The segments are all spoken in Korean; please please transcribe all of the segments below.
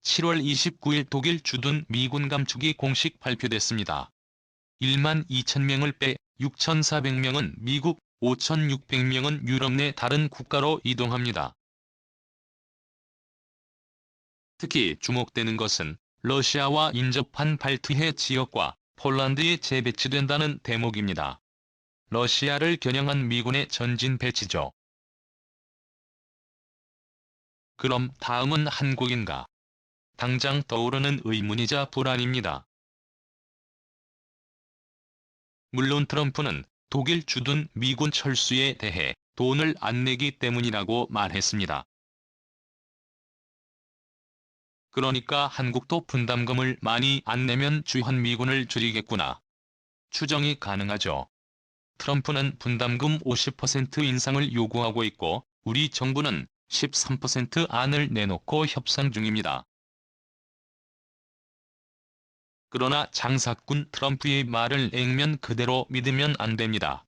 7월 29일 독일 주둔 미군 감축이 공식 발표됐습니다. 1만 2천 명을 빼 6,400명은 미국, 5,600명은 유럽 내 다른 국가로 이동합니다. 특히 주목되는 것은 러시아와 인접한 발트해 지역과 폴란드에 재배치된다는 대목입니다. 러시아를 겨냥한 미군의 전진 배치죠. 그럼 다음은 한국인가? 당장 떠오르는 의문이자 불안입니다. 물론 트럼프는 독일 주둔 미군 철수에 대해 돈을 안 내기 때문이라고 말했습니다. 그러니까 한국도 분담금을 많이 안 내면 주한미군을 줄이겠구나. 추정이 가능하죠. 트럼프는 분담금 50% 인상을 요구하고 있고 우리 정부는 13% 안을 내놓고 협상 중입니다. 그러나 장사꾼 트럼프의 말을 액면 그대로 믿으면 안 됩니다.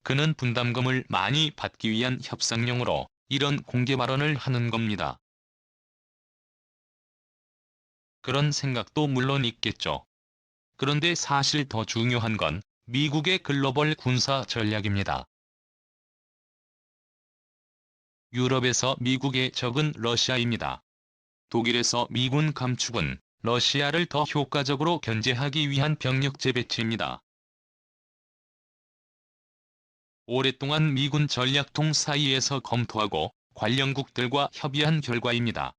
그는 분담금을 많이 받기 위한 협상용으로 이런 공개 발언을 하는 겁니다. 그런 생각도 물론 있겠죠. 그런데 사실 더 중요한 건 미국의 글로벌 군사 전략입니다. 유럽에서 미국의 적은 러시아입니다. 독일에서 미군 감축은 러시아를 더 효과적으로 견제하기 위한 병력 재배치입니다. 오랫동안 미군 전략통 사이에서 검토하고 관련국들과 협의한 결과입니다.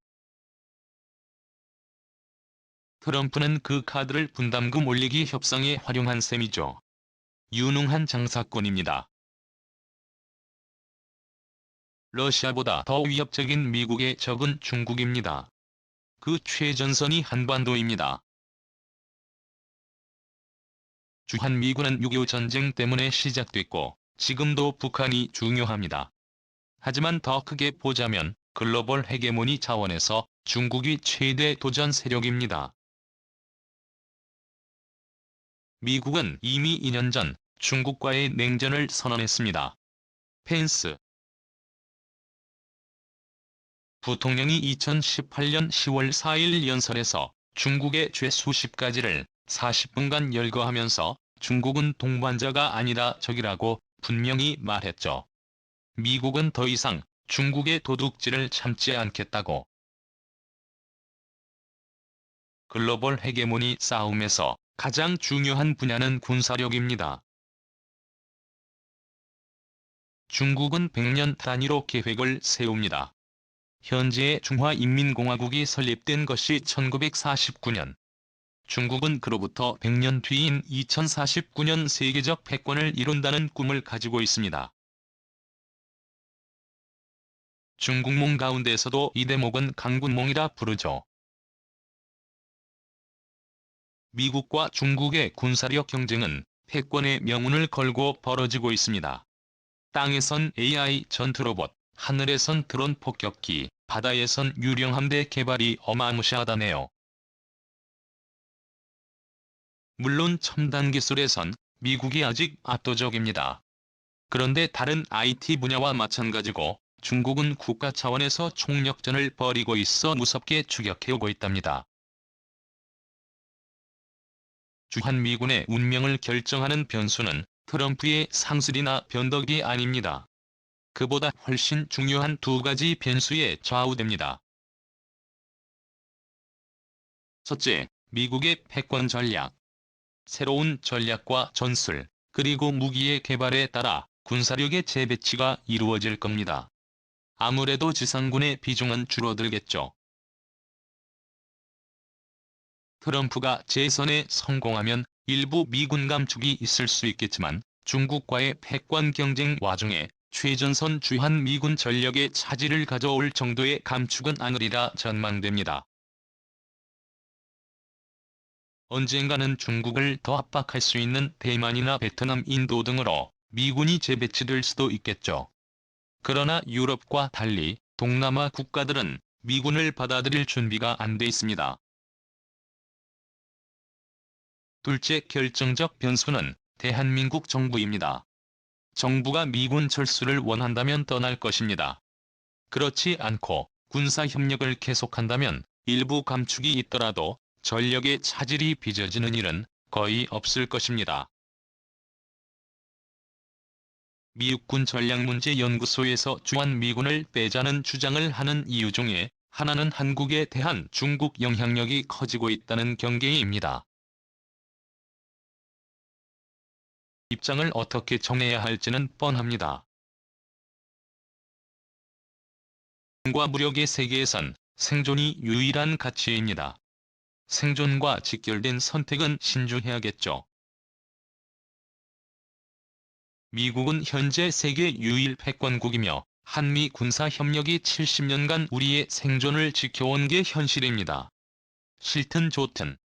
트럼프는 그 카드를 분담금 올리기 협상에 활용한 셈이죠. 유능한 장사꾼입니다. 러시아보다 더 위협적인 미국의 적은 중국입니다. 그 최전선이 한반도입니다. 주한미군은 6.25 전쟁 때문에 시작됐고 지금도 북한이 중요합니다. 하지만 더 크게 보자면 글로벌 헤게모니 차원에서 중국이 최대 도전 세력입니다. 미국은 이미 2년 전 중국과의 냉전을 선언했습니다. 펜스 부통령이 2018년 10월 4일 연설에서 중국의 죄 수십 가지를 40분간 열거하면서 중국은 동반자가 아니라 적이라고 분명히 말했죠. 미국은 더 이상 중국의 도둑질을 참지 않겠다고. 글로벌 헤게모니 싸움에서 가장 중요한 분야는 군사력입니다. 중국은 100년 단위로 계획을 세웁니다. 현재의 중화인민공화국이 설립된 것이 1949년. 중국은 그로부터 100년 뒤인 2049년 세계적 패권을 이룬다는 꿈을 가지고 있습니다. 중국몽 가운데서도 이 대목은 강군몽이라 부르죠. 미국과 중국의 군사력 경쟁은 패권의 명운을 걸고 벌어지고 있습니다. 땅에선 AI 전투로봇, 하늘에선 드론 폭격기, 바다에선 유령 함대 개발이 어마무시하다네요. 물론 첨단 기술에선 미국이 아직 압도적입니다. 그런데 다른 IT 분야와 마찬가지고 중국은 국가 차원에서 총력전을 벌이고 있어 무섭게 추격해오고 있답니다. 주한미군의 운명을 결정하는 변수는 트럼프의 상술이나 변덕이 아닙니다. 그보다 훨씬 중요한 두 가지 변수에 좌우됩니다. 첫째, 미국의 패권 전략. 새로운 전략과 전술, 그리고 무기의 개발에 따라 군사력의 재배치가 이루어질 겁니다. 아무래도 지상군의 비중은 줄어들겠죠. 트럼프가 재선에 성공하면 일부 미군 감축이 있을 수 있겠지만 중국과의 패권 경쟁 와중에 최전선 주한미군 전력의 차질을 가져올 정도의 감축은 아니리라 전망됩니다. 언젠가는 중국을 더 압박할 수 있는 대만이나 베트남, 인도 등으로 미군이 재배치될 수도 있겠죠. 그러나 유럽과 달리 동남아 국가들은 미군을 받아들일 준비가 안 돼 있습니다. 둘째 결정적 변수는 대한민국 정부입니다. 정부가 미군 철수를 원한다면 떠날 것입니다. 그렇지 않고 군사협력을 계속한다면 일부 감축이 있더라도 전력의 차질이 빚어지는 일은 거의 없을 것입니다. 미 육군전략문제연구소에서 주한미군을 빼자는 주장을 하는 이유 중에 하나는 한국에 대한 중국 영향력이 커지고 있다는 경계입니다. 입장을 어떻게 정해야 할지는 뻔합니다. 과 무력의 세계에선 생존이 유일한 가치입니다. 생존과 직결된 선택은 신중해야겠죠. 미국은 현재 세계 유일 패권국이며 한미 군사협력이 70년간 우리의 생존을 지켜온 게 현실입니다. 싫든 좋든